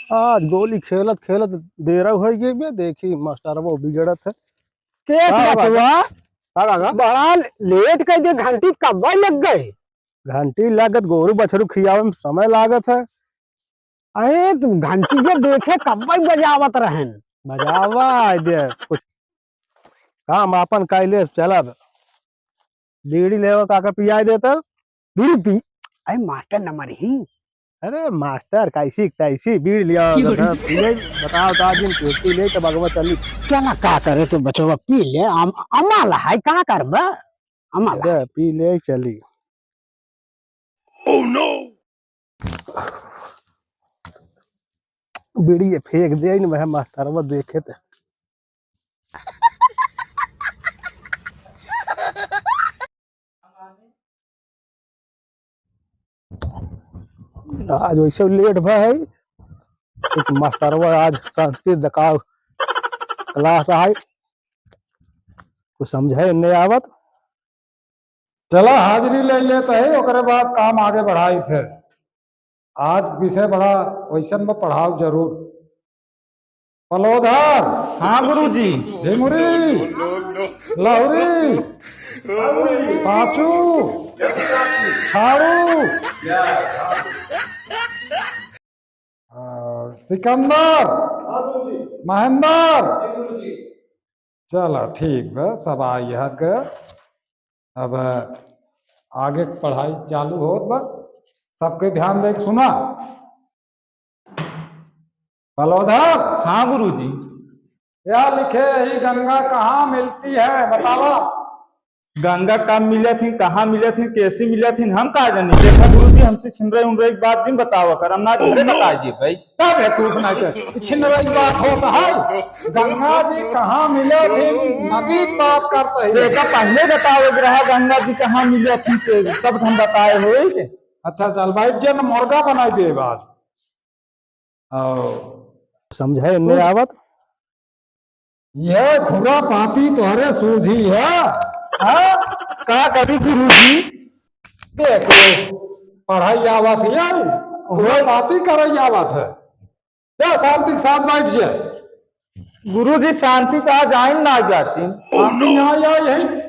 आज गोली खेलत खेलत देर हो गई बे। देखी मास्टर वो बिगड़त है। केस का है बागा? बचवा का काका? बड़ा लेट कर दे, घंटी कब लग गए। घंटी लागत गोरू बछरू खियावे में समय लागत है। अरे तुम घंटी जे देखे कब बजावत रहन। बजावा दे कुछ काम अपन कैले चलब। बीड़ी लेवा काका पियाई देता। बीड़ी पी। अरे मास्टर नंबर ही। अरे मास्टर कैसी तैसी बीड़ी लिया पी ले। बताओ तो आज दिन पी ले तो बगवा चली। चला का करे तो बचवा पी ले। अमाला है का करबा। अमाला दे है। पी ले चली। बीड़ी ये फेंक दे न मैं मास्टर वो देखे थे। आज वैसे लेट भाई एक मास्टर वो आज संस्कृत दिखाओ क्लास आई कुछ समझे नहीं आवत। चला हाजिरी ले लेते है ओकरे बाद काम आगे बढ़ाई थे। आज विषय बड़ा वैसन में पढ़ाओ जरूर। पलोधर, हाँ गुरुजी। झिमुरी, लहुरी, पाचू, छाड़ू, और सिकंदर, महेंद्र। चलो ठीक है, सब आई हद गए। अब आगे पढ़ाई चालू हो बा। सबके ध्यान दे के सुना। बलोधर, हाँ गुरुजी। क्या लिखे ही गंगा कहाँ मिलती है बतावा। गंगा कब मिले थी, कहाँ मिले थी, कैसे मिले थी, हम कहा जानी। देखा गुरुजी हमसे छिन रहे की बात नहीं बतावा कर, हम ना घरे बताइए भाई। तब बेवकूफ नहीं कर छिन रही बात होता है। गंगा जी कहाँ मिले थे नदी की बात करते हैं। देखा पहले बताओ ग्रह गंगा जी कहाँ मिले थी तब हम बताए हो। अच्छा चल बैठ जे न मुर्गा बनाई दे बात। समझे नहीं आवत। यह खुरा पाती तुम्हारे सूझी है। हाँ? का कभी गुरुजी। देखो पढ़ाई आवत है खुरा पाती करई आवत है। क्या शांति के साथ बैठ जाए। गुरुजी शांति तो आज आइन ना जाती। शांति यहाँ आई है।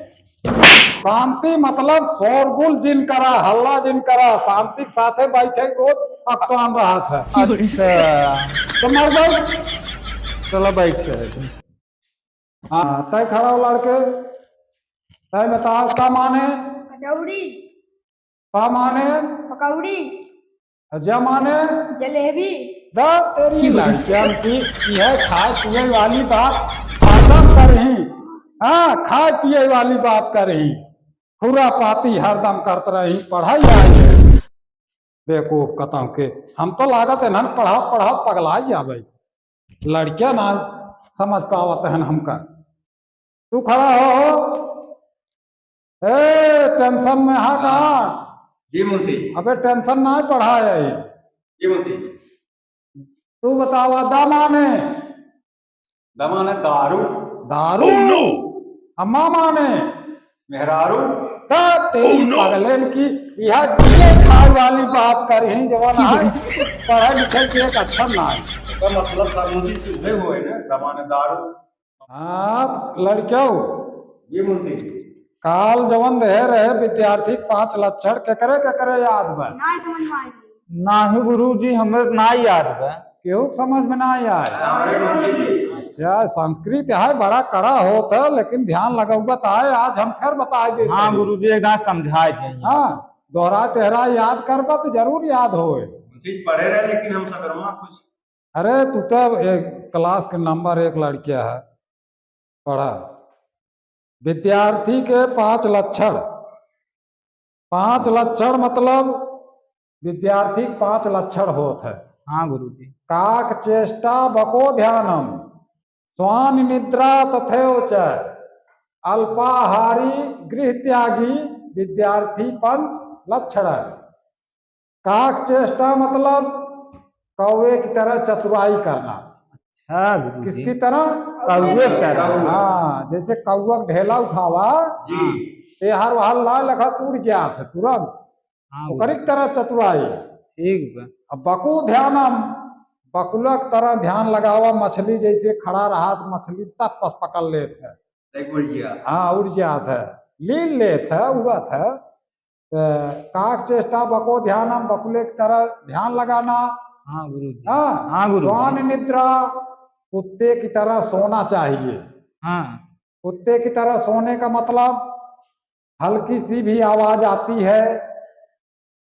शांति मतलब शोरगुल जिन करा, हल्ला जिन करा, शांति के साथे बैठे रोज अक्तान रहा था। अच्छा समझ गए। चलो बैठे। हाँ तय खड़ा हो लड़के। तय बताओ का माने। कचौड़ी, का माने। पकौड़ी, अजा माने। जलेबी। दा तेरी लड़कियां की यह खाए पिए वाली बात हरदम करही। हाँ खाए पिए वाली बात करही। खुरा पाती हरदम करते रही। पढ़ाई आई है बेवकूफ कतम के। हम तो लागत है ना पढ़ा पढ़ा पगला जावे। लड़कियां ना समझ पावत है हमका। तू खड़ा हो। ए टेंशन में हा कहा। जी मुंशी। अबे टेंशन ना पढ़ाए। जी मुंशी। तू बतावा दामाने। दमाने दारू। दारू। अम्मा माने मेहरारू। तेरी पगलेन की यह दिए खाए वाली बात कर ही जवान है। पढ़े लिखे के एक अच्छा ना है। का मतलब था मुंशी सीधे हुए ना दमाने दारू। हाँ लड़कियों। जी मुंशी। काल जवन दे रहे विद्यार्थी 5 लक्षण के करे याद बा। ना समझ में आई। नाही गुरुजी हमें ना याद है। क्यों समझ में ना आया। अच्छा संस्कृत है बड़ा कड़ा होता है लेकिन ध्यान लगा बताए आज हम फिर बताए देते। हाँ गुरुजी एक बार समझाए देंगे। हाँ दोहरा तेहरा याद करबा तो जरूर याद होए। मुंशी पढ़े रहे लेकिन हम सबरमा कुछ। अरे तू तो एक क्लास के नंबर 1 लड़किया है। पढ़ा विद्यार्थी के 5 लक्षण। 5 लक्षण मतलब विद्यार्थी 5 लक्षण होते है। हाँ गुरुजी। काक चेष्टा बको ध्यानम, स्वान निद्रा तथैव च, अल्पाहारी गृह त्यागी विद्यार्थी 5 लक्षण। काक चेष्टा मतलब कौवे की तरह चतुराई करना। हाँ गुरुजी। किसकी तरह। कौवे की तरह। हाँ जैसे कौवा ढेला उठावा जी। ते हर वहां ला लखा टूट जात है तुरंत। हाँ ओकरी की तरह चतुराई। ठीक बा। अब बको ध्यानम बकुला की तरह ध्यान लगावा, मछली जैसे खड़ा रहा तो मछली तब पकड़ लेते है। एक बढ़िया हाँ उड़ जात है, लीन लेत है, उड़त है। काक चेष्टा बको ध्यानम, बकुले की तरह ध्यान लगाना। हाँ गुरु जी। हाँ हाँ गुरु जी। स्वान निद्रा, कुत्ते की तरह सोना चाहिए। हाँ कुत्ते की तरह सोने का मतलब हल्की सी भी आवाज आती है,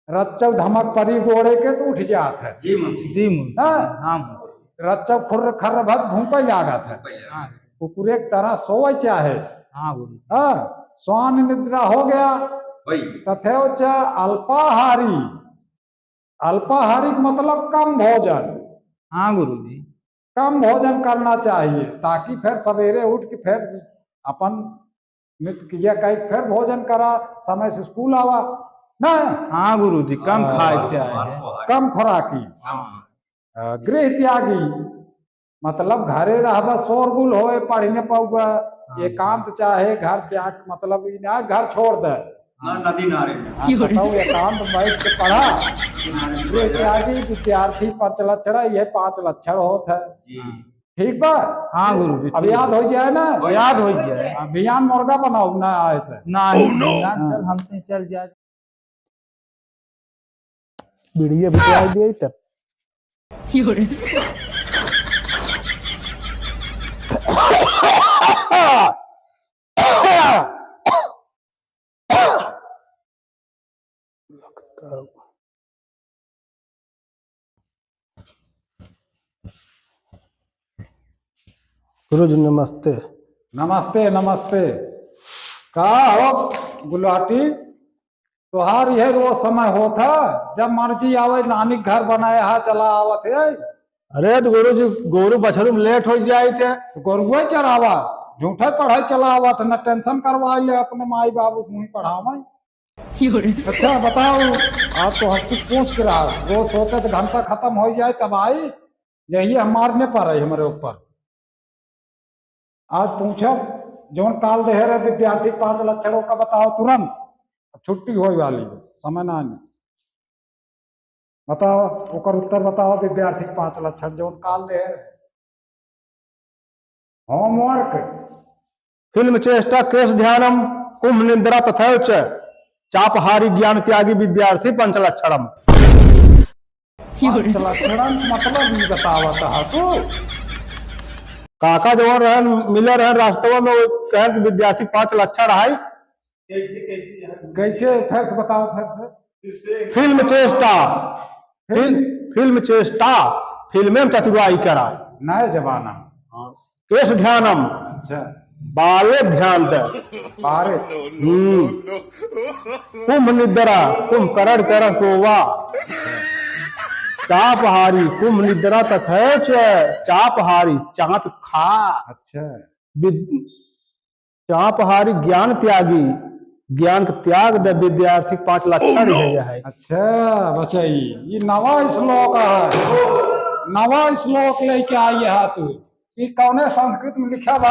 रच्चव धमक परी गोड़े के तो उठ जात है। जी मुंशी जी मुंशी। हाँ। हाँ मुंशी। रच्चव खुर्र खर्र भत भूखे लागत है। हाँ कुकुरे की तरह सोवे चाहे। हाँ गुरु जी। हाँ स्वान निद्रा हो गया। भाई तथेवच अल्पाहारी, अल्पाहारी का मतलब कम भोजन। हाँ गुरु जी। कम भोजन करना चाहिए ताकि फिर सवेरे उठ के फिर अपन नित्य क्रिया कई फिर भोजन करा, समय से स्कूल आवा ना। हाँ गुरु जी, कम खाए बात चाहे। तो है। कम खुराकी। गृह त्यागी मतलब घरे रहबा शोरगुल होए, पढ़ न पाऊगा, एकांत चाहे घर त्याग मतलब ई ना घर छोड़ दे। ना नदी नारे में हाँ, बताओ एकांत बैठ के पढ़ा। गृह त्यागी विद्यार्थी 5 लक्षण, ये 5 लक्षण होत है। जी ठीक बा। हाँ गुरु जी। अब याद हो जाए ना। याद हो जाए। अभियान मुर्गा बनाओ ना आए थे। नहीं ना, चल हमसे चल जाए। बीड़िए बिटवा दिए तब लगता। गुरु जी नमस्ते। नमस्ते नमस्ते। का हो गुलाटी, तुहार यह रोज समय होता, जब मर्जी आवे नानी के घर बनाया हा चला आवत है। अरे तो गुरु जी गोरु बछरू में लेट हो जाए थे। तो गोरुआ चरावा, झूठे पढ़ाई चला आवत, न टेंशन करवा ले अपने माई बाबू से ही पढ़ावा। अच्छा बताओ, आप तो हफ्ते पूछ के रहा, रोज सोचत घंटा खत्म हो जाए तब आई, यही हम मारने पर है हमारे ऊपर। आज पूछो जोन काल दे रहे विद्यार्थी 5 लक्षणों का बताओ तुरंत, छुट्टी हो वाली समय ना नहीं। बताओ ओकर उत्तर बताओ, विद्यार्थी 5 लक्षण जोन काल दे रहे। होमवर्क। फिल्म चेष्टा केश ध्यानम कुंभ निद्रा तथैव च चापहारी ज्ञान त्यागी विद्यार्थी पंचलक्षणम। 5 लक्षण मतलब नहीं बतावत है तू। काका जो रहन मिले रहन रास्तवा में वो कहन कि विद्यार्थी 5 लक्षण है। कैसे फिर से बताओ फिर से। फिल्म चेष्टा, फिल्म चेष्टा फिल्में में चतुराई करा। नए जमाना। केश ध्यानम अच्छा बाले ध्यान दे। बारे। कुंभ निद्रा कुंभ करण कर सोवा। चापहारी कुंभ निद्रा तथैव च चापहारी चाप खा। अच्छा चापहारी ज्ञान त्यागी ज्ञान का त्याग दे विद्यार्थी 5 लक्षण है। अच्छा बचाई, ये नवा श्लोक है, नवा श्लोक लेके आई है तू। ये कौने संस्कृत में लिखा बा?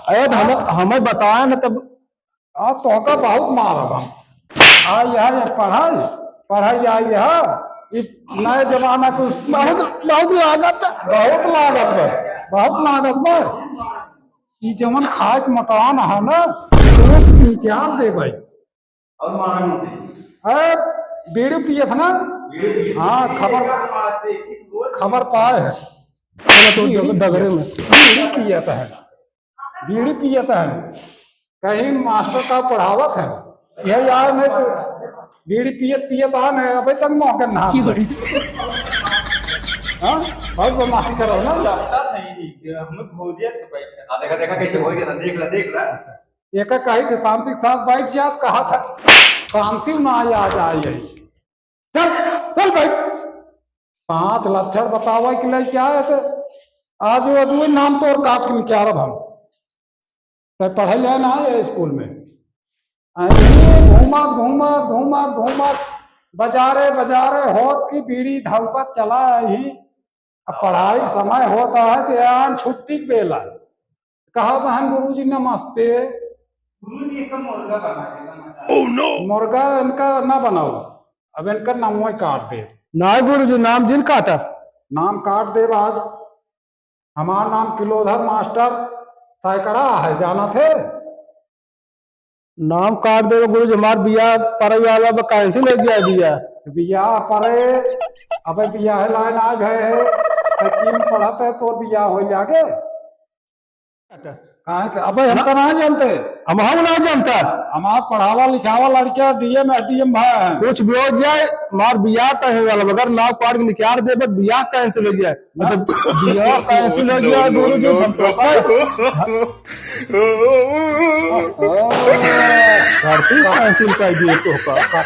अरे तो हमें बताया ना तब। तो का बहुत मारब हम। आई है पढ़ाई पढ़ाई आई है, ये नए जमाना को बहुत बहुत लागत बहुत लागत बा, बहुत लागत बा। ये जमन खाए के मकान है ना, तो क्या दे भाई। और मारा मुंशी अरे बीड़ी पियत ना। हाँ खबर पाए है। डगरे में बीड़ी पियत है, बीड़ी पियत है, कहीं मास्टर का पढ़ावत है, यही यार नहीं तो बीड़ी पियत पियत आ नहीं अभी तक मौके ना। हाँ बहुत बदमाशी करो ना। हमें भोजिया थे बैठे। देखा देखा कैसे हो गया, देख ला। एक कही थी शांति के साथ बैठ जात, कहा था शांति ना आ जाए यही। चल चल भाई 5 लक्षण बतावा कि ले क्या है। तो आज अजू नाम तो और काट के क्या रब हम तो पढ़े ले ना है स्कूल में। घूमत घूमत घूमत घूमत बाजारे बाजारे होत की बीड़ी धौकत चला ही। अब पढ़ाई समय होता है तो यार छुट्टी के बेला कहा बहन गुरुजी नमस्ते। गुरुजी का मुर्गा बना देगा। मुर्गा इनका ना बनाओ, अब इनका नाम काट दे। ना गुरु जी नाम जिन काटा। नाम काट दे आज। हमारा नाम किलोधर मास्टर सैकड़ा है, जाना थे। नाम काट दे गुरु जी, हमार बिया पर वाला कैंसिल हो गया बिया। बियाह परे, अबे बियाह लाइन आ गए है, तीन पढ़त है तो बियाह हो जागे। काहे के अबे हम तो नहीं जानते, हम ना जानता, हमार पढ़ावा लिखावा लड़के डीएम एसडीएम भाई हैं। कुछ भी हो जाए मार बिया कहे वाला, मगर नाम काट के निकाल दे बस बिया कैंसिल हो गया। मतलब बिया कैंसिल हो गया गुरु जी, हम तो धरती कैंसिल कर दिए तो का।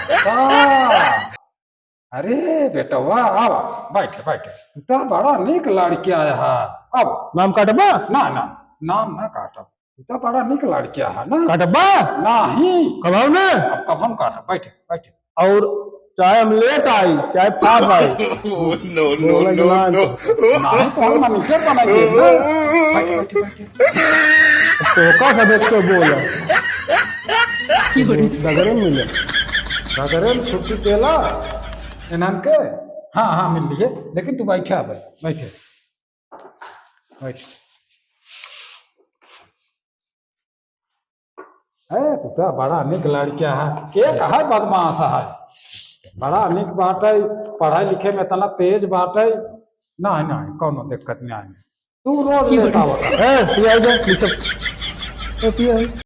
अरे बेटा वाह, आवा बैठे बैठे, तू तो बड़ा निक लड़किया है। अब नाम काटबा ना ना नाम ना काटब, तू तो बड़ा निक लड़किया है ना। काटबा नहीं कमाओ ना, अब कब हम काटब, बैठे बैठे। और चाहे हम लेट आई चाहे फास्ट आई नहीं तो हम मैनेजर बनाइए ना। बैठे बैठे बैठे। तो का सब एक तो बोला नगरे में मिले, नगरे में छुट्टी पेला इन्हन के। हाँ हाँ मिल लिए, लेकिन तू बैठा भाई, बैठे बैठे। है तू तो बड़ा निक लड़किया है, एक है बदमाश है, बड़ा निक बाटे, पढ़ाई लिखे में इतना तेज बाटे। नहीं नहीं कोनो दिक्कत नहीं, तू रोज लेता होता। है